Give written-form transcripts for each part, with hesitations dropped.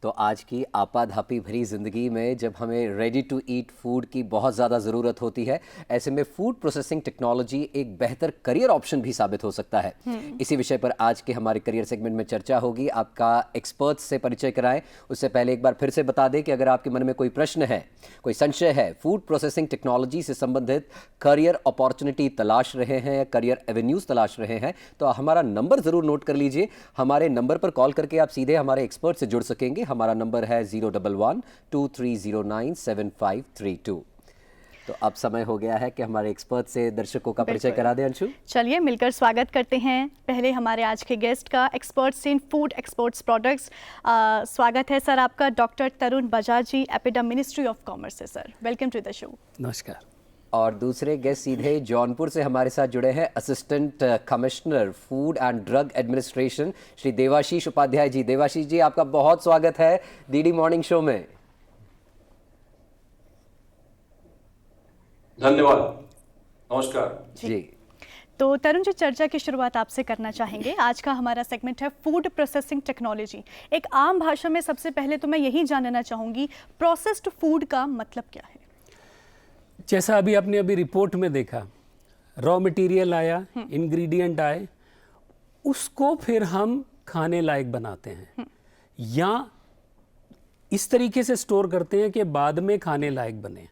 तो आज की आपाधापी भरी ज़िंदगी में जब हमें रेडी टू ईट फूड की बहुत ज़्यादा ज़रूरत होती है, ऐसे में फूड प्रोसेसिंग टेक्नोलॉजी एक बेहतर करियर ऑप्शन भी साबित हो सकता है। इसी विषय पर आज के हमारे करियर सेगमेंट में चर्चा होगी। आपका एक्सपर्ट्स से परिचय कराएं उससे पहले एक बार फिर से बता दें कि अगर आपके मन में कोई प्रश्न है, कोई संशय है, फूड प्रोसेसिंग टेक्नोलॉजी से संबंधित करियर अपॉर्चुनिटी तलाश रहे हैं, करियर एवेन्यूज़ तलाश रहे हैं, तो हमारा नंबर ज़रूर नोट कर लीजिए। हमारे नंबर पर कॉल करके आप सीधे हमारे एक्सपर्ट से जुड़ सकेंगे। हमारा नंबर है 011-2309-7532। तो अब समय हो गया है कि हमारे एक्सपर्ट से दर्शकों का परिचय करा दें। अंशु, चलिए मिलकर स्वागत करते हैं पहले हमारे आज के गेस्ट का, experts in food exports products. स्वागत है सर आपका, डॉक्टर तरुण बजाज जी, एपिडम मिनिस्ट्री ऑफ कॉमर्स से। Sir welcome to the show. नमस्कार। और दूसरे गेस्ट सीधे जौनपुर से हमारे साथ जुड़े हैं, assistant commissioner food and drug administration Shri Devashish Upadhyay ji. Devashish ji, आपका बहुत स्वागत है डीडी मॉर्निंग शो में। धन्यवाद, नमस्कार जी। तो तरुण जी, चर्चा की शुरुआत आपसे करना चाहेंगे। आज का हमारा सेगमेंट है फूड प्रोसेसिंग टेक्नोलॉजी। एक आम भाषा में सबसे पहले तो मैं यही जानना चाहूँगी, प्रोसेस्ड फूड का मतलब क्या है? जैसा अभी रिपोर्ट में देखा, रॉ मटेरियल आया, इंग्रेडिएंट आए, उसको फिर हम खाने लायक बनाते हैं या इस तरीके से स्टोर करते हैं कि बाद में खाने लायक बने।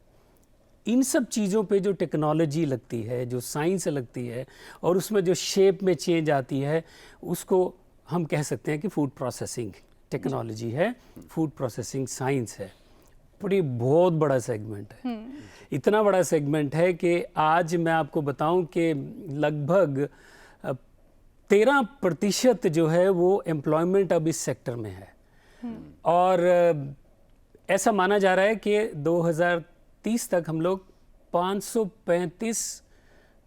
इन सब चीज़ों पे जो टेक्नोलॉजी लगती है, जो साइंस लगती है और उसमें जो शेप में चेंज आती है, उसको हम कह सकते हैं कि फूड प्रोसेसिंग टेक्नोलॉजी है, फूड प्रोसेसिंग साइंस है। बहुत बड़ा सेगमेंट है। इतना बड़ा सेगमेंट है कि आज मैं आपको बताऊं कि लगभग 13% जो है वो एम्प्लॉयमेंट अब इस सेक्टर में है। और ऐसा माना जा रहा है कि 2030 तक हम लोग 535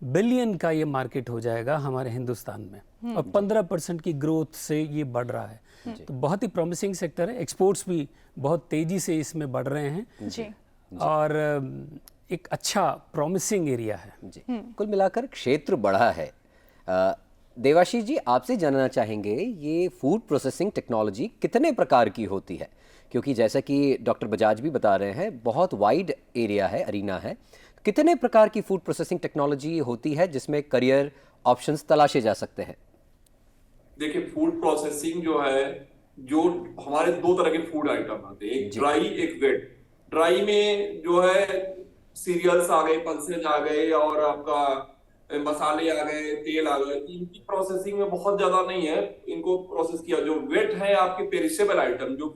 बिलियन का ये मार्केट हो जाएगा हमारे हिंदुस्तान में, और 15% की ग्रोथ से ये बढ़ रहा है। तो बहुत ही प्रॉमिसिंग सेक्टर है। एक्सपोर्ट्स भी बहुत तेजी से इसमें बढ़ रहे हैं जी। और एक अच्छा प्रॉमिसिंग एरिया है जी। कुल मिलाकर क्षेत्र बढ़ा है। देवाशीष जी, आपसे जानना चाहेंगे, ये फूड प्रोसेसिंग टेक्नोलॉजी कितने प्रकार की होती है? क्योंकि जैसा कि डॉक्टर बजाज भी बता रहे हैं, बहुत वाइड एरिया है, अरीना है। कितने प्रकार की फूड प्रोसेसिंग टेक्नोलॉजी होती है जिसमें करियर ऑप्शंस तलाशे जा सकते हैं? देखिए, फूड प्रोसेसिंग जो है, जो हमारे दो तरह के फूड आइटम आते हैं, एक ड्राई, एक वेट। ड्राई में जो है सीरियल्स आ गए, पल्सेज आ गए और आपका मसाले आ गए, तेल आ गए। इनकी प्रोसेसिंग में बहुत ज्यादा नहीं है, इनको प्रोसेस किया। जो वेट है आपके पेरिशेबल आइटम, जो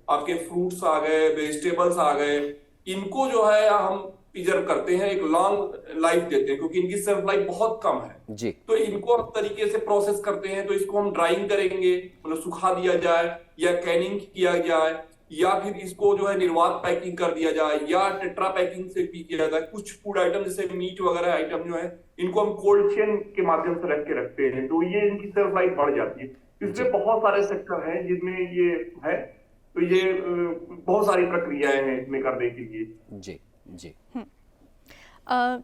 आपके फ्रूट्स आ गए, वेजिटेबल्स आ गए, इनको जो है हम प्रिजर्व करते हैं, एक लॉन्ग लाइफ देते हैं, क्योंकि इनकी शेल्फ लाइफ बहुत कम है जी। तो इनको हम तरीके से प्रोसेस करते हैं। तो इसको हम ड्राइंग करेंगे, मतलब सुखा दिया जाए, या कैनिंग किया जाए, या फिर इसको जो है निर्वात पैकिंग कर दिया जाए, या टेट्रा पैकिंग से भी किया जाए। कुछ फूड आइटम जैसे मीट वगैरह आइटम जो है, इनको हम कोल्ड चेन के माध्यम से रख के रखते हैं, तो ये इनकी शेल्फ लाइफ बढ़ जाती है। इसमें बहुत सारे सेक्टर हैं जिनमें ये है, तो ये बहुत सारी प्रक्रियाएं हैं इसमें करने के लिए। जी जी।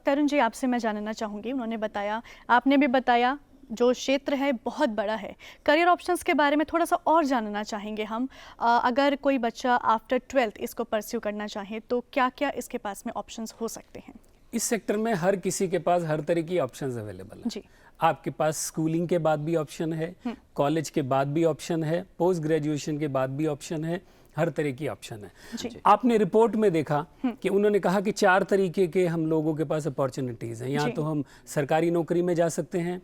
तरुण जी, आपसे मैं जानना चाहूँगी, उन्होंने बताया, आपने भी बताया, जो क्षेत्र है बहुत बड़ा है। करियर ऑप्शंस के बारे में थोड़ा सा और जानना चाहेंगे हम। अगर कोई बच्चा आफ्टर 12th इसको परस्यू करना चाहे तो क्या क्या इसके पास में ऑप्शंस हो सकते हैं? इस सेक्टर में हर किसी के पास हर तरह की ऑप्शंस अवेलेबल है जी। आपके पास स्कूलिंग के बाद भी ऑप्शन है, कॉलेज के बाद भी ऑप्शन है, पोस्ट ग्रेजुएशन के बाद भी ऑप्शन है, हर तरह की ऑप्शन है। आपने रिपोर्ट में देखा कि उन्होंने कहा कि 4 तरीके के हम लोगों के पास अपॉर्चुनिटीज हैं। यहाँ तो हम सरकारी नौकरी में जा सकते हैं,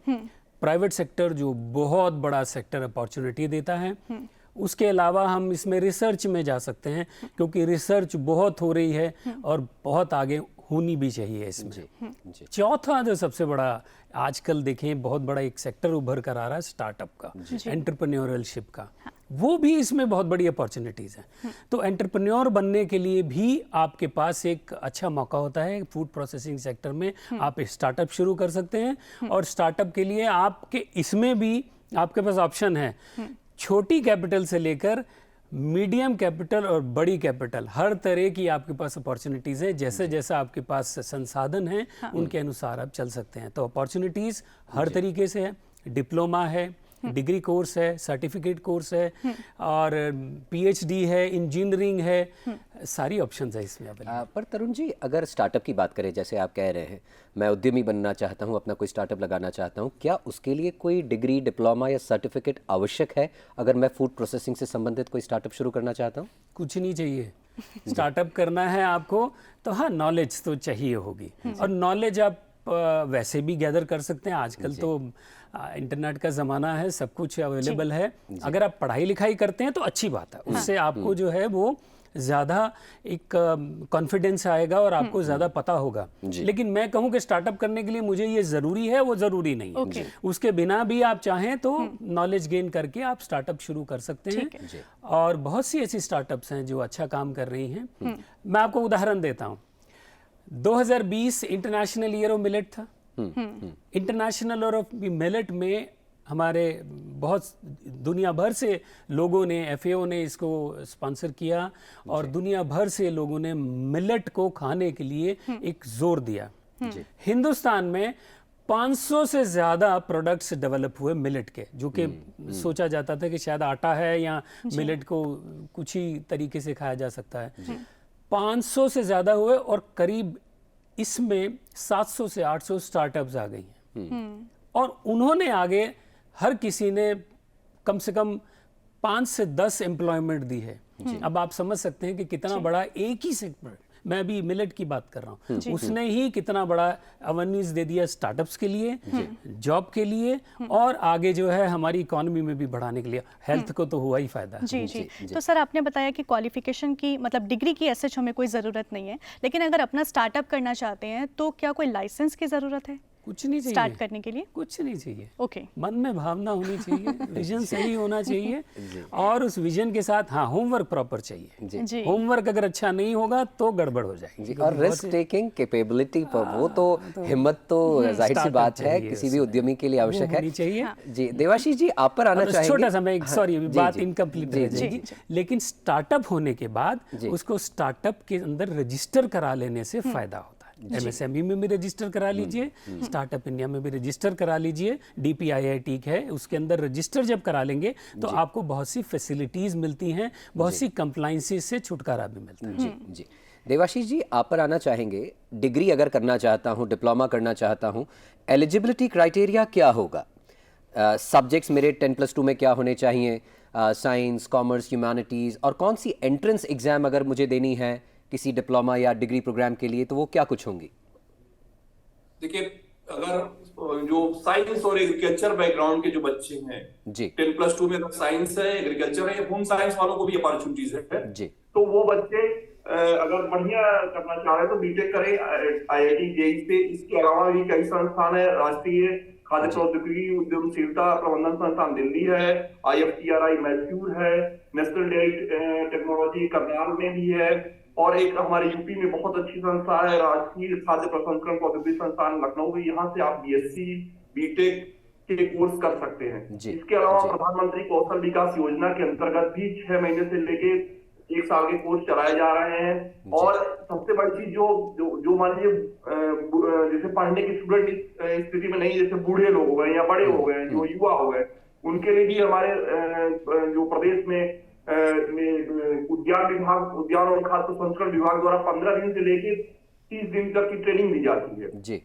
प्राइवेट सेक्टर जो बहुत बड़ा सेक्टर अपॉर्चुनिटी देता है, उसके अलावा हम इसमें रिसर्च में जा सकते हैं, क्योंकि रिसर्च बहुत हो रही है और बहुत आगे होनी भी चाहिए इसमें। चौथा जो सबसे बड़ा आजकल देखें बहुत बड़ा एक सेक्टर उभर कर आ रहा है स्टार्टअप का, एंटरप्रेन्योरशिप का, वो भी इसमें बहुत बड़ी अपॉर्चुनिटीज हैं। तो एंटरप्रेन्योर बनने के लिए भी आपके पास एक अच्छा मौका होता है। फूड प्रोसेसिंग सेक्टर में आप स्टार्टअप शुरू कर सकते हैं, और स्टार्टअप के लिए आपके इसमें भी आपके पास ऑप्शन है, छोटी कैपिटल से लेकर मीडियम कैपिटल और बड़ी कैपिटल, हर तरह की आपके पास अपॉर्चुनिटीज़ हैं। जैसे जैसे आपके पास संसाधन हैं उनके अनुसार आप चल सकते हैं। तो अपॉर्चुनिटीज़ हर तरीके से है, डिप्लोमा है, डिग्री कोर्स है, सर्टिफिकेट कोर्स है और पीएचडी है, इंजीनियरिंग है, सारी ऑप्शंस है इसमें अवेलेबल। पर तरुण जी, अगर स्टार्टअप की बात करें, जैसे आप कह रहे हैं मैं उद्यमी बनना चाहता हूं, अपना कोई स्टार्टअप लगाना चाहता हूं, क्या उसके लिए कोई डिग्री, डिप्लोमा या सर्टिफिकेट आवश्यक है अगर मैं फूड प्रोसेसिंग से संबंधित कोई स्टार्टअप शुरू करना चाहता हूं? कुछ नहीं चाहिए। स्टार्टअप करना है आपको तो हाँ, नॉलेज तो चाहिए होगी, और नॉलेज आप वैसे भी गैदर कर सकते हैं। आजकल तो इंटरनेट का ज़माना है, सब कुछ अवेलेबल है। अगर आप पढ़ाई लिखाई करते हैं तो अच्छी बात है, उससे आपको जो है वो ज़्यादा एक कॉन्फिडेंस आएगा और आपको ज़्यादा पता होगा। लेकिन मैं कहूँ कि स्टार्टअप करने के लिए मुझे ये ज़रूरी है, वो ज़रूरी नहीं है। उसके बिना भी आप चाहें तो नॉलेज गेन करके आप स्टार्टअप शुरू कर सकते हैं, और बहुत सी ऐसी स्टार्टअप्स हैं जो अच्छा काम कर रही हैं। मैं आपको उदाहरण देता हूँ। 2020 इंटरनेशनल ईयर ऑफ मिलेट था। इंटरनेशनल ईयर ऑफ मिलेट में हमारे बहुत दुनिया भर से लोगों ने, FAO ने इसको स्पॉन्सर किया, और दुनिया भर से लोगों ने मिलेट को खाने के लिए एक जोर दिया। हिंदुस्तान में 500 से ज़्यादा प्रोडक्ट्स डेवलप हुए मिलेट के, जो कि सोचा जाता था कि शायद आटा है या मिलेट को कुछ ही तरीके से खाया जा सकता है। 500 से ज़्यादा हुए, और करीब इसमें 700 से 800 स्टार्टअप्स आ गई हैं, और उन्होंने आगे हर किसी ने कम से कम 5 से 10 एम्प्लॉयमेंट दी है। अब आप समझ सकते हैं कि कितना बड़ा एक ही सेक्टर, मैं अभी मिलेट की बात कर रहा हूँ, उसने ही कितना बड़ा अवेन्यूज दे दिया स्टार्टअप्स के लिए, जॉब के लिए, और आगे जो है हमारी इकोनॉमी में भी बढ़ाने के लिए। हेल्थ को तो हुआ ही फायदा। जी जी। तो सर, आपने बताया कि क्वालिफिकेशन की, मतलब डिग्री की ऐसे हमें कोई ज़रूरत नहीं है, लेकिन अगर अपना स्टार्टअप करना चाहते हैं तो क्या कोई लाइसेंस की ज़रूरत है कुछ नहीं चाहिए स्टार्ट करने के लिए? कुछ नहीं चाहिए। ओके। मन में भावना होनी चाहिए, विजन सही होना चाहिए, और उस विजन के साथ हाँ, होमवर्क प्रॉपर चाहिए। जी। होमवर्क अगर अच्छा नहीं होगा तो गड़बड़ हो जाएगी। और रिस्क टेकिंग कैपेबिलिटी पर वो तो हिम्मत तो जाहिर सी बात है किसी भी उद्यमी के लिए आवश्यक है। चाहिए। जी देवाशीष जी, आप पर आना चाहेंगे। छोटा सा मैं, सॉरी बात इनकम्प्लीट रह जाएगी, लेकिन स्टार्टअप होने के बाद उसको स्टार्टअप के अंदर रजिस्टर करा लेने से फायदा होता है। MSME में भी रजिस्टर करा लीजिए, स्टार्टअप इंडिया में भी रजिस्टर करा लीजिए, DPIIT है उसके अंदर रजिस्टर जब करा लेंगे तो आपको बहुत सी फैसिलिटीज मिलती हैं, बहुत सी कंप्लाइंसेस से छुटकारा भी मिलता है। जी जी। देवाशीष जी, आप पर आना चाहेंगे। डिग्री अगर करना चाहता हूँ, डिप्लोमा करना चाहता हूँ, एलिजिबिलिटी क्राइटेरिया क्या होगा? सब्जेक्ट्स मेरे 10+2 में क्या होने चाहिए? साइंस, कॉमर्स, ह्यूमैनिटीज़, और कौन सी एंट्रेंस एग्जाम अगर मुझे देनी है किसी डिप्लोमा या डिग्री प्रोग्राम के लिए, तो वो क्या कुछ होंगी? देखिए, अगर जो साइंस और एग्रीकल्चर बैकग्राउंड के जो बच्चे हैं जी, 10+2 में साइंस है, एग्रीकल्चर है, होम साइंस वालों को भी अपॉर्चुनिटीज है जी, तो वो बच्चे अगर बढ़िया करना चाह रहे हैं तो बीटेक करें IIT JEE से। इसके अलावा भी कई संस्थान है, राष्ट्रीय खाद्य प्रौद्योगिकी उद्यमशीलता प्रबंधन संस्थान दिल्ली है, IFTRI मैसूर है, नेशनल डेयरी टेक्नोलॉजी करनाल में भी है, और एक हमारे यूपी में बहुत अच्छी संस्था है, राष्ट्रीय खाद्य प्रसंस्करण प्रौद्योगिकी संस्थान लखनऊ में। यहाँ से आप BSc BTech के कोर्स कर सकते हैं। इसके अलावा प्रधानमंत्री कौशल विकास योजना के अंतर्गत भी 6 महीने से लेके 1 साल के कोर्स चलाए जा रहे हैं। और सबसे बड़ी चीज जो मान लीजिए जैसे पढ़ने की स्टूडेंट स्थिति में नहीं, जैसे बूढ़े लोग हो गए या बड़े हो गए, जो युवा हो गए, उनके लिए भी हमारे जो प्रदेश में उद्यान विभाग, उद्यान और खाद्य प्रसंस्करण विभाग द्वारा 15 दिन से लेके 30 दिन तक की ट्रेनिंग दी जाती है जी।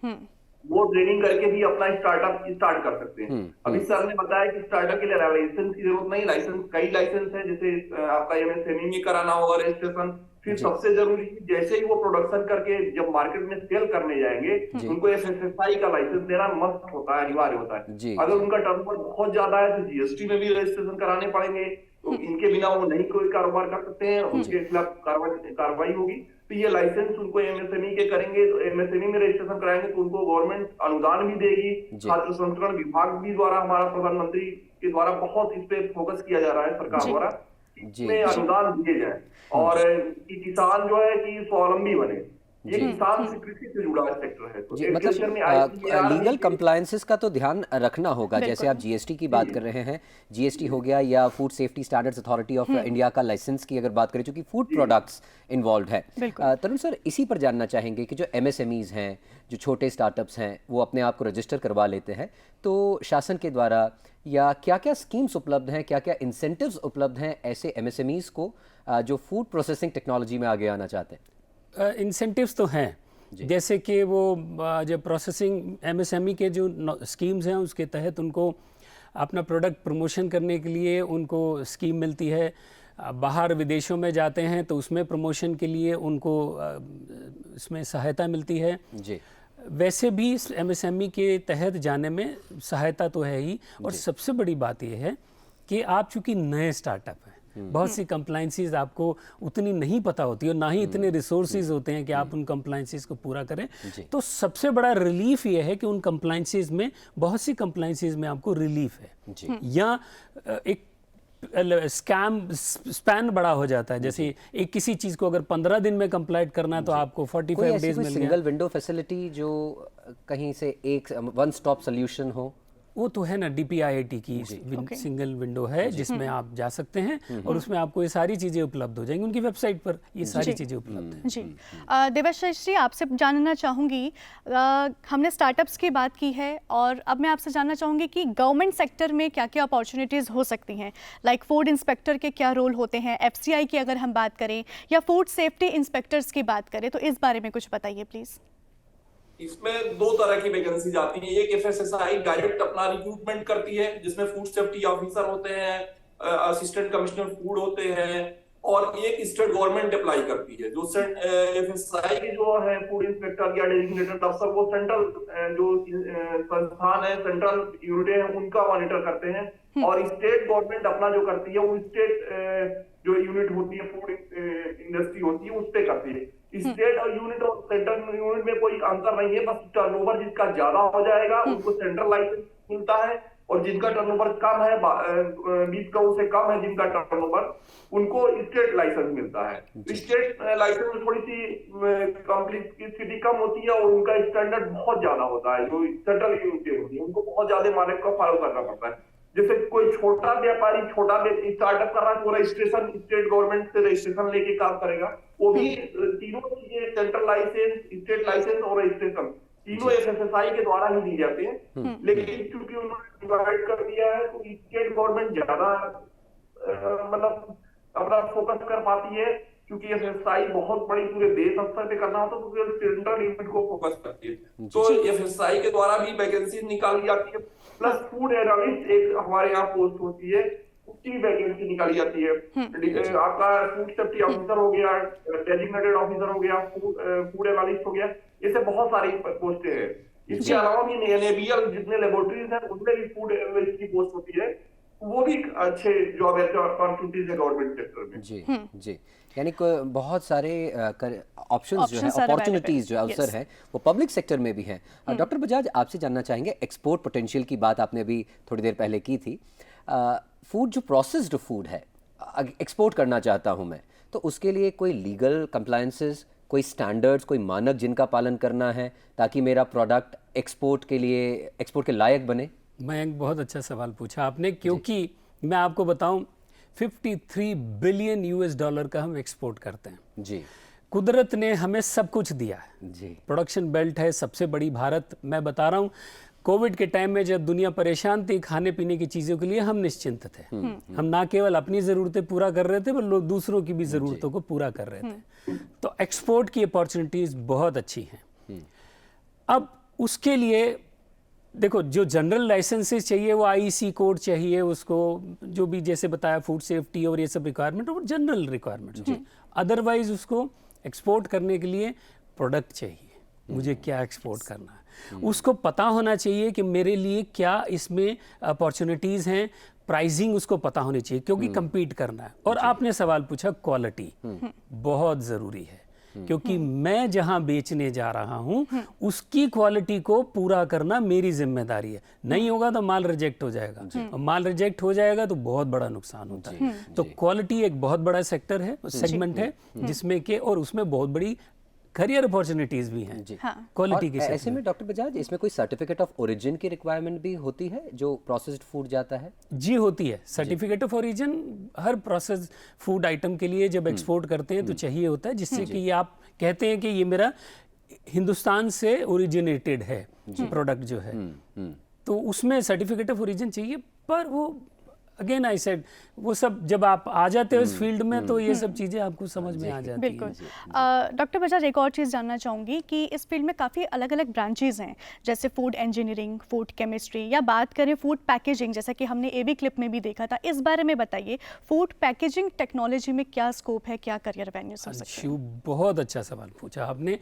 वो ट्रेनिंग करके भी अपना स्टार्टअप स्टार्ट कर सकते हैं। अभी सर ने बताया कि स्टार्टअप के लिए लाइसेंस की जरूरत नहीं, कई लाइसेंस है, जैसे आपका MSME में कराना होगा रजिस्ट्रेशन। फिर सबसे जरूरी, जैसे ही वो प्रोडक्शन करके जब मार्केट में सेल करने जाएंगे, उनको FSSAI का लाइसेंस देना मस्ट होता है, अनिवार्य होता है। अगर उनका टर्नओवर बहुत ज्यादा है तो GST में भी रजिस्ट्रेशन कराने पड़ेंगे, तो इनके बिना वो नहीं कोई कारोबार कर सकते हैं, उनके खिलाफ कार्रवाई होगी। तो ये लाइसेंस उनको MSME के करेंगे, तो MSME में रजिस्ट्रेशन कराएंगे तो उनको गवर्नमेंट अनुदान भी देगी। खाद्य प्रसंस्करण विभाग भी द्वारा, हमारा प्रधानमंत्री के द्वारा बहुत इस पे फोकस किया जा रहा है सरकार द्वारा, इसमें अनुदान दिए जाए, और किसान जो है कि स्वावलंबी बने। ये किसान से कृषि से जुड़ा सेक्टर है, तो मतलब लीगल कंप्लायंसेस का तो ध्यान रखना होगा। जैसे आप GST की बात कर रहे हैं, GST हो गया, या food safety standards authority of India का लाइसेंस की अगर बात करें, चूंकि फूड प्रोडक्ट्स इन्वॉल्व है। तरुण सर, इसी पर जानना चाहेंगे कि जो MSMEs हैं, जो छोटे स्टार्टअप्स हैं, वो अपने आप को रजिस्टर करवा लेते हैं, तो शासन के द्वारा या क्या क्या स्कीम्स उपलब्ध हैं, क्या क्या इंसेंटिव्स उपलब्ध हैं ऐसे एमएसएमईज को जो फूड प्रोसेसिंग टेक्नोलॉजी में आगे आना चाहते हैं? इंसेंटिव्स तो हैं, जैसे कि वो जो प्रोसेसिंग एमएसएमई के जो स्कीम्स हैं उसके तहत उनको अपना प्रोडक्ट प्रमोशन करने के लिए उनको स्कीम मिलती है। बाहर विदेशों में जाते हैं तो उसमें प्रमोशन के लिए उनको इसमें सहायता मिलती है जी। वैसे भी इस एमएसएमई के तहत जाने में सहायता तो है ही, और सबसे बड़ी बात यह है कि आप चूंकि नए स्टार्टअप हैं, बहुत सी कंप्लाइंसेस आपको उतनी नहीं पता होती और ना ही इतने रिसोर्सेज होते हैं कि आप उन कंप्लाइंसेस को पूरा करें। तो सबसे बड़ा रिलीफ ये है कि उन कंप्लाइंसेस में, बहुत सी कंप्लाइंसेस में आपको रिलीफ है, या एक स्पैन बड़ा हो जाता है। जैसे एक किसी चीज को अगर 15 दिन में कंप्लीट करना है तो आपको 45 डेज मिल गया। सिंगल विंडो फैसिलिटी जो कहीं से एक वन स्टॉप सोल्यूशन हो, वो तो है ना, DPIIT की सिंगल विंडो है जिसमें आप जा सकते हैं और उसमें आपको ये सारी चीज़ें उपलब्ध हो जाएंगी। उनकी वेबसाइट पर ये सारी चीज़ें उपलब्ध हैं। जी। देवाशीष जी, आपसे जानना चाहूँगी, हमने स्टार्टअप्स की बात की है और अब मैं आपसे जानना चाहूँगी कि गवर्नमेंट सेक्टर में क्या क्या अपॉर्चुनिटीज़ हो सकती हैं, लाइक फूड इंस्पेक्टर के क्या रोल होते हैं, FCI की अगर हम बात करें, या फूड सेफ्टी इंस्पेक्टर्स की बात करें, तो इस बारे में कुछ बताइए प्लीज़। इसमें दो तरह की वैकेंसी आती है। एक FSSAI डायरेक्ट अपना रिक्रूटमेंट करती है जिसमें फूड सेफ्टी ऑफिसर होते हैं, असिस्टेंट कमिश्नर फूड होते हैं, और एक स्टेट गवर्नमेंट अप्लाई करती है। जो FSSAI के जो है फूड इंस्पेक्टर या डेजिग्नेटेड अफसर, वो सेंट्रल जो संस्थान है, सेंट्रल यूनिट है, उनका मॉनिटर करते हैं, और स्टेट गवर्नमेंट अपना जो करती है वो स्टेट जो यूनिट होती है, फूड इंडस्ट्री होती है, उस पे करती है। स्टेट और यूनिट और सेंट्रल यूनिट में कोई अंतर नहीं है, बस टर्नओवर जिसका ज्यादा हो जाएगा उनको सेंट्रल लाइसेंस मिलता है, और जिनका टर्नओवर कम है, 20 करोड़ से कम है जिनका टर्नओवर, उनको स्टेट लाइसेंस मिलता है। स्टेट लाइसेंस में थोड़ी सी कॉम्प्लेक्सिटी कम होती है और उनका स्टैंडर्ड बहुत ज्यादा होता है। जो सेंट्रल यूनिट होती है उनको बहुत ज्यादा मानक को फॉलो करना पड़ता है। जैसे कोई छोटा व्यापारी छोटा स्टार्टअप कर रहा है तो रजिस्ट्रेशन स्टेट गवर्नमेंट से रजिस्ट्रेशन लेके काम करेगा, वो भी तीनों चीजें, सेंट्रल लाइसेंस, स्टेट लाइसेंस और रजिस्ट्रेशन, तीनों FSSAI के द्वारा ही दी जाते हैं। लेकिन क्योंकि उन्होंने डिवाइड कर दिया है तो स्टेट गवर्नमेंट ज्यादा मतलब अपना फोकस कर पाती है, क्योंकि FSSAI बहुत बड़ी पूरे देश स्तर पे करना होता है तो सेंट्रल यूनिट को फोकस करती है। तो FSSAI के द्वारा भी वैकेंसी निकाली जाती है, प्लस फूड एनालिस्ट एक हमारे यहाँ पोस्ट होती है, उसकी वैकेंसी निकाली जाती है। आपका फूड सेफ्टी ऑफिसर हो गया, डेजिग्नेटेड ऑफिसर हो गया, फूड एनालिस्ट हो गया, ऐसे बहुत सारी पोस्टें हैं। इसके अलावा भी NABL जितने लेबोरेटरीज हैं उनमें भी फूड एनालिस्ट की पोस्ट होती है, वो भी अच्छे जॉब अपॉर्चुनिटीज है गवर्नमेंट सेक्टर में। जी जी, यानी बहुत सारे ऑप्शंस जो है, अपॉर्चुनिटीज जो अवसर हैं, वो पब्लिक सेक्टर में भी हैं। डॉक्टर बजाज, आपसे जानना चाहेंगे, एक्सपोर्ट पोटेंशियल की बात आपने अभी थोड़ी देर पहले की थी। फूड जो प्रोसेस्ड फूड है, एक्सपोर्ट करना चाहता हूं मैं, तो उसके लिए कोई लीगल कंप्लायंसेस, कोई स्टैंडर्ड्स, कोई मानक जिनका पालन करना है ताकि मेरा प्रोडक्ट एक्सपोर्ट के लायक बने? मैं एक बहुत अच्छा सवाल पूछा आपने, क्योंकि मैं आपको बताऊं 53 बिलियन US$ का हम एक्सपोर्ट करते हैं जी। कुदरत ने हमें सब कुछ दिया है जी। प्रोडक्शन बेल्ट है सबसे बड़ी भारत। मैं बता रहा हूँ, कोविड के टाइम में जब दुनिया परेशान थी खाने पीने की चीज़ों के लिए, हम निश्चिंत थे। हम ना केवल अपनी ज़रूरतें पूरा कर रहे थे, बल्कि दूसरों की भी ज़रूरतों को पूरा कर रहे थे। तो एक्सपोर्ट की अपॉर्चुनिटीज़ बहुत अच्छी हैं। अब उसके लिए देखो, जो जनरल लाइसेंसेस चाहिए वो IEC कोड चाहिए उसको, जो भी जैसे बताया फूड सेफ्टी और ये सब रिक्वायरमेंट, वो जनरल रिक्वायरमेंट। अदरवाइज उसको एक्सपोर्ट करने के लिए प्रोडक्ट चाहिए, मुझे क्या एक्सपोर्ट करना है, उसको पता होना चाहिए कि मेरे लिए क्या इसमें अपॉर्चुनिटीज़ हैं, प्राइसिंग उसको पता होनी चाहिए, क्योंकि compete करना है। और आपने सवाल पूछा, क्वालिटी बहुत ज़रूरी है, क्योंकि मैं जहां बेचने जा रहा हूं उसकी क्वालिटी को पूरा करना मेरी जिम्मेदारी है। नहीं होगा तो माल रिजेक्ट हो जाएगा, और माल रिजेक्ट हो जाएगा तो बहुत बड़ा नुकसान होता है। तो क्वालिटी एक बहुत बड़ा सेक्टर है, सेगमेंट है, जिसमें के और उसमें बहुत बड़ी करियर अपॉर्चुनिटीज भी हैं क्वालिटी के। ऐसे में डॉक्टर बजाज, इसमें कोई सर्टिफिकेट ऑफ ओरिजिन की रिक्वायरमेंट भी होती है जो प्रोसेस्ड फूड जाता है? जी होती है। Certificate of origin her processed food item के लिए जब एक्सपोर्ट करते हैं तो चाहिए होता है, जिससे कि ये आप कहते हैं कि ये मेरा हिंदुस्तान से ओरिजिनेटेड है प्रोडक्ट जो है। तो उसमें सर्टिफिकेट ऑफ ओरिजिन चाहिए। पर वो अगेन आई सेड, वो सब जब आप आ जाते हो इस फील्ड में तो ये सब चीज़ें आपको समझ में आ जाती हैं। बिल्कुल। डॉक्टर बजाज, एक और चीज़ जानना चाहूँगी कि इस फील्ड में काफ़ी अलग अलग ब्रांचेज हैं, जैसे फूड इंजीनियरिंग, फूड केमिस्ट्री, या बात करें फूड पैकेजिंग, जैसा कि हमने एबी क्लिप में भी देखा था। इस बारे में बताइए, फूड पैकेजिंग टेक्नोलॉजी में क्या स्कोप है, क्या करियर एवेन्यूज हो सकते हैं? बहुत अच्छा सवाल पूछा आपने।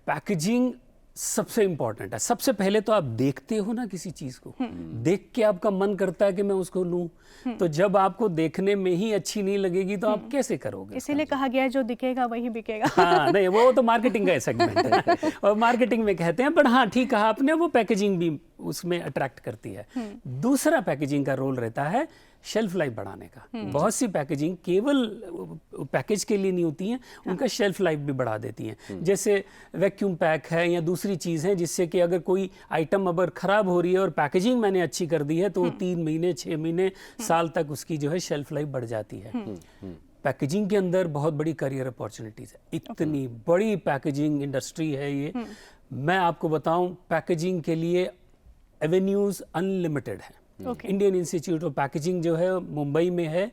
पैकेजिंग सबसे इंपॉर्टेंट है। सबसे पहले तो आप देखते हो ना किसी चीज को, देख के आपका मन करता है कि मैं उसको लूं, तो जब आपको देखने में ही अच्छी नहीं लगेगी तो आप कैसे करोगे? इसीलिए कहा गया है जो दिखेगा वही बिकेगा। हाँ, नहीं वो तो मार्केटिंग का सेगमेंट है और मार्केटिंग में कहते हैं, पर हाँ ठीक कहा आपने, वो पैकेजिंग भी उसमें अट्रैक्ट करती है। दूसरा पैकेजिंग का रोल रहता है शेल्फ लाइफ बढ़ाने का। बहुत सी पैकेजिंग केवल पैकेज के लिए नहीं होती हैं, उनका शेल्फ लाइफ भी बढ़ा देती हैं। जैसे वैक्यूम पैक है या दूसरी चीज़ है, जिससे कि अगर कोई आइटम अगर ख़राब हो रही है और पैकेजिंग मैंने अच्छी कर दी है तो 3 महीने 6 महीने साल तक उसकी जो है शेल्फ लाइफ बढ़ जाती है। पैकेजिंग के अंदर बहुत बड़ी करियर अपॉर्चुनिटीज़ है। इतनी बड़ी पैकेजिंग इंडस्ट्री है ये। मैं आपको बताऊं, पैकेजिंग के लिए एवेन्यूज़ अनलिमिटेड हैं। इंडियन इंस्टीट्यूट ऑफ पैकेजिंग जो है मुंबई में है,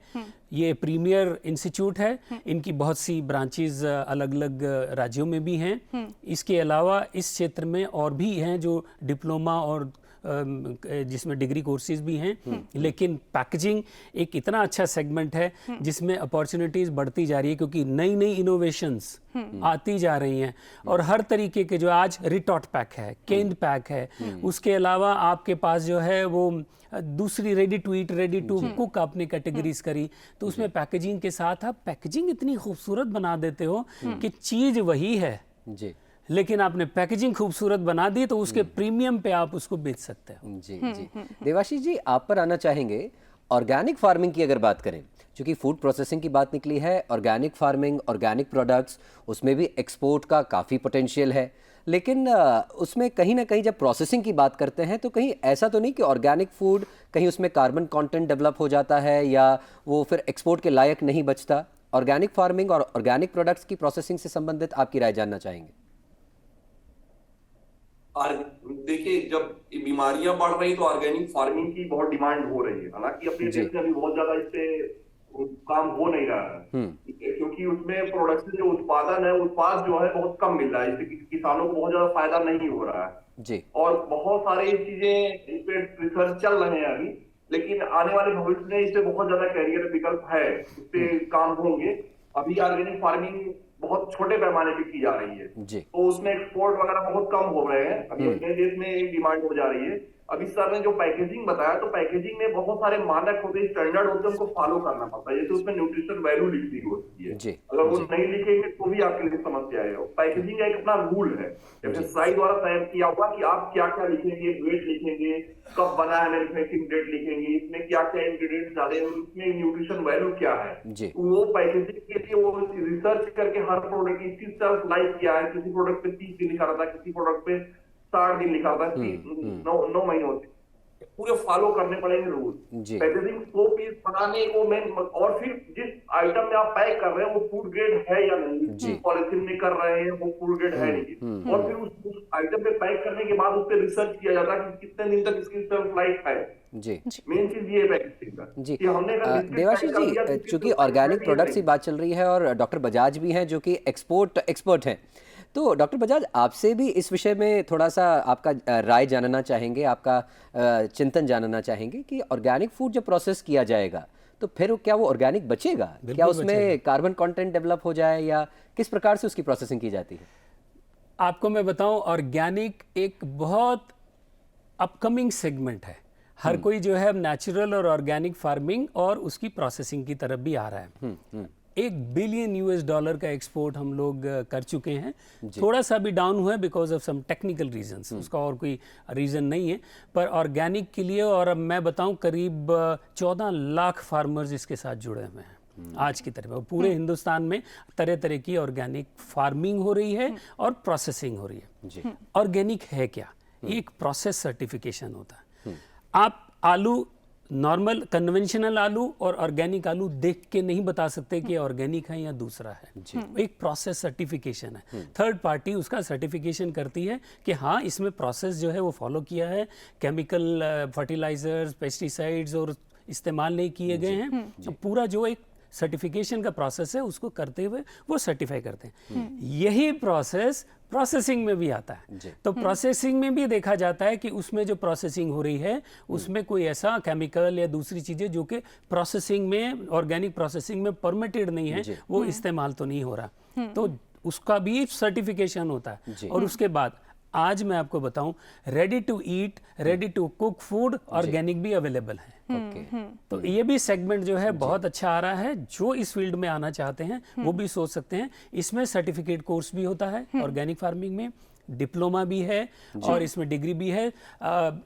ये प्रीमियर इंस्टीट्यूट है। इनकी बहुत सी ब्रांचेज अलग अलग राज्यों में भी हैं। इसके अलावा इस क्षेत्र में और भी हैं जो डिप्लोमा और जिसमें डिग्री कोर्सेज भी हैं। लेकिन पैकेजिंग एक इतना अच्छा सेगमेंट है जिसमें अपॉर्चुनिटीज़ बढ़ती जा रही है, क्योंकि नई नई इनोवेशंस आती जा रही हैं। और हर तरीके के जो आज रिटॉट पैक है, केन्ड पैक है, उसके अलावा आपके पास जो है वो दूसरी ready to eat, ready to cook आपने कैटेगरीज करी, तो उसमें पैकेजिंग के साथ आप पैकेजिंग इतनी खूबसूरत बना देते हो कि चीज़ वही है जी, लेकिन आपने पैकेजिंग खूबसूरत बना दी तो उसके प्रीमियम पे आप उसको बेच सकते हो। जी जी। देवाशीष जी, आप पर आना चाहेंगे। ऑर्गेनिक फार्मिंग की अगर बात करें, क्योंकि फूड प्रोसेसिंग की बात निकली है, ऑर्गेनिक फार्मिंग, ऑर्गेनिक प्रोडक्ट्स, उसमें भी एक्सपोर्ट का काफ़ी पोटेंशियल है। लेकिन उसमें कहीं ना कहीं जब प्रोसेसिंग की बात करते हैं तो कहीं ऐसा तो नहीं कि ऑर्गेनिक फूड कहीं उसमें कार्बन कंटेंट डेवलप हो जाता है या वो फिर एक्सपोर्ट के लायक नहीं बचता? ऑर्गेनिक फार्मिंग और ऑर्गेनिक प्रोडक्ट्स की प्रोसेसिंग से संबंधित आपकी राय जानना चाहेंगे। और देखिए, जब बीमारियां बढ़ रही तो ऑर्गेनिक फार्मिंग की बहुत डिमांड हो रही है। हालांकि अपने देश में अभी बहुत ज्यादा इस पे काम हो नहीं रहा है, क्योंकि उसमें प्रोडक्शन जो उत्पादन है, उत्पाद जो है बहुत कम मिल रहा है, इससे किसानों को बहुत ज्यादा फायदा नहीं हो रहा है जी। और बहुत सारे चीजें इस पे रिसर्च चल रहे हैं अभी, लेकिन आने वाले भविष्य में इस पे बहुत ज्यादा कैरियर विकल्प है, इस पे काम होंगे। अभी ऑर्गेनिक फार्मिंग बहुत छोटे पैमाने पे की जा रही है जी। तो उसमें एक्सपोर्ट वगैरह बहुत कम हो रहे हैं। अभी अपने देश में एक डिमांड हो जा रही है। अभी सर ने जो पैकेजिंग बताया, तो पैकेजिंग में बहुत सारे मानक होते हैं, स्टैंडर्ड होते हैं, उनको फॉलो करना पड़ता है। जैसे उसमें न्यूट्रिशन वैल्यू लिखनी होती है जी। अगर वो नहीं लिखेंगे तो भी आपके लिए समस्या है। पैकेजिंग का एक अपना रूल है, एफएसएसआई द्वारा तय किया हुआ कि आप क्या क्या लिखेंगे, वेट लिखेंगे, कब बना है, मैन्युफैक्चरिंग डेट लिखेंगे, इसमें क्या क्या इंग्रेडिएंट्स डाले हैं, इसमें न्यूट्रिशन वैल्यू क्या है। वो पैकेजिंग के लिए वो रिसर्च करके हर प्रोडक्ट की किस तरह लाइफ क्या है, किसी प्रोडक्ट पे 30 दिन लिखा रहता है, किसी प्रोडक्ट पे 60 दिन लिखा था, 9 महीने होते, पूरे फॉलो करने पड़ेंगे रूल। पैकेजिंग 100 पीस बनाने को मेन, और फिर जिस आइटम में आप पैक कर रहे हैं वो फूड ग्रेड है या नहीं, पॉलिथीन में कर रहे हैं वो फूड ग्रेड है नहीं, और फिर उस आइटम पे पैक करने के बाद उस पर रिसर्च किया जाता है कि कितने दिन तक इसकी शेल्फ लाइफ है जी। मेन चीज ये पैकेजिंग का जी। देवाशीष जी, चूंकि ऑर्गेनिक प्रोडक्ट्स की बात चल रही है और डॉक्टर बजाज भी हैं जो कि एक्सपर्ट हैं, तो डॉक्टर बजाज आपसे भी इस विषय में थोड़ा सा आपका राय जानना चाहेंगे, आपका चिंतन जानना चाहेंगे कि ऑर्गेनिक फूड जब प्रोसेस किया जाएगा तो फिर क्या वो ऑर्गेनिक बचेगा? क्या उसमें कार्बन कंटेंट डेवलप हो जाए या किस प्रकार से उसकी प्रोसेसिंग की जाती है? आपको मैं बताऊं, ऑर्गेनिक एक बहुत अपकमिंग सेगमेंट है। हर कोई जो है अब नेचुरल और ऑर्गेनिक फार्मिंग और उसकी प्रोसेसिंग की तरफ भी आ रहा है। $1 बिलियन का एक्सपोर्ट हम लोग कर चुके हैं। थोड़ा सा भी डाउन हुआ है because of some technical reasons, उसका और कोई रीज़न नहीं है। पर ऑर्गेनिक के लिए, और अब मैं बताऊं, करीब 14 लाख फार्मर्स इसके साथ जुड़े हुए हैं आज की तरफ। पूरे हिंदुस्तान में तरह तरह की ऑर्गेनिक फार्मिंग हो रही है और प्रोसेसिंग हो रही है। ऑर्गेनिक है क्या? एक प्रोसेस सर्टिफिकेशन होता है। आप आलू नॉर्मल कन्वेंशनल आलू और ऑर्गेनिक आलू देख के नहीं बता सकते कि ऑर्गेनिक है या दूसरा है। एक प्रोसेस सर्टिफिकेशन है, थर्ड पार्टी उसका सर्टिफिकेशन करती है कि हाँ इसमें प्रोसेस जो है वो फॉलो किया है, केमिकल फर्टिलाइजर्स पेस्टिसाइड्स और इस्तेमाल नहीं किए गए हैं। तो पूरा जो एक सर्टिफिकेशन का प्रोसेस है उसको करते हुए वो सर्टिफाई करते हैं। यही प्रोसेस प्रोसेसिंग में भी आता है। तो प्रोसेसिंग में भी देखा जाता है कि उसमें जो प्रोसेसिंग हो रही है उसमें कोई ऐसा केमिकल या दूसरी चीजें जो कि प्रोसेसिंग में, ऑर्गेनिक प्रोसेसिंग में परमिटेड नहीं है, वो इस्तेमाल तो नहीं हो रहा। तो उसका भी सर्टिफिकेशन होता है। और उसके बाद आज मैं आपको बताऊं, ready to eat, ready to cook food organic भी अवेलेबल है। तो ये भी सेगमेंट जो है बहुत अच्छा आ रहा है। जो इस फील्ड में आना चाहते हैं वो भी सोच सकते हैं। इसमें सर्टिफिकेट कोर्स भी होता है ऑर्गेनिक फार्मिंग में, डिप्लोमा भी है और इसमें डिग्री भी है।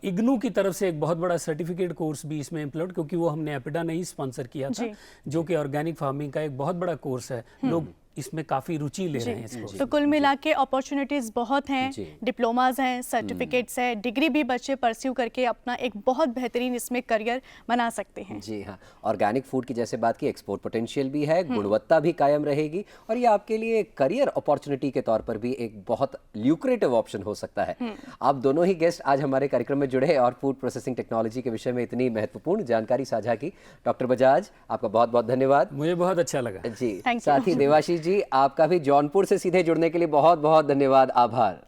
इग्नू की तरफ से एक बहुत बड़ा सर्टिफिकेट कोर्स भी इसमें इम्प्लॉयड, क्योंकि वो हमने एपिडा नहीं स्पॉन्सर किया था, जो कि ऑर्गेनिक फार्मिंग का एक बहुत बड़ा कोर्स है। लोग इसमें काफी रुचि ले रहे हैं इसको। तो कुल मिला के अपॉर्चुनिटीज बहुत हैं, डिप्लोमाज हैं, सर्टिफिकेट्स हैं, डिग्री भी बच्चे परस्यू करके अपना एक बहुत बेहतरीन इसमें करियर बना सकते हैं। जी हाँ, ऑर्गेनिक फूड की जैसे बात की, एक्सपोर्ट पोटेंशियल भी है, गुणवत्ता भी कायम रहेगी और ये आपके लिए करियर अपॉर्चुनिटी के तौर पर भी एक बहुत ल्यूक्रेटिव ऑप्शन हो सकता है। आप दोनों ही गेस्ट आज हमारे कार्यक्रम में जुड़े और फूड प्रोसेसिंग टेक्नोलॉजी के विषय में इतनी महत्वपूर्ण जानकारी साझा की। डॉक्टर बजाज, आपका बहुत बहुत धन्यवाद। मुझे बहुत अच्छा लगा जी। साथ ही देवाशीष जी, आपका भी जौनपुर से सीधे जुड़ने के लिए बहुत बहुत धन्यवाद, आभार।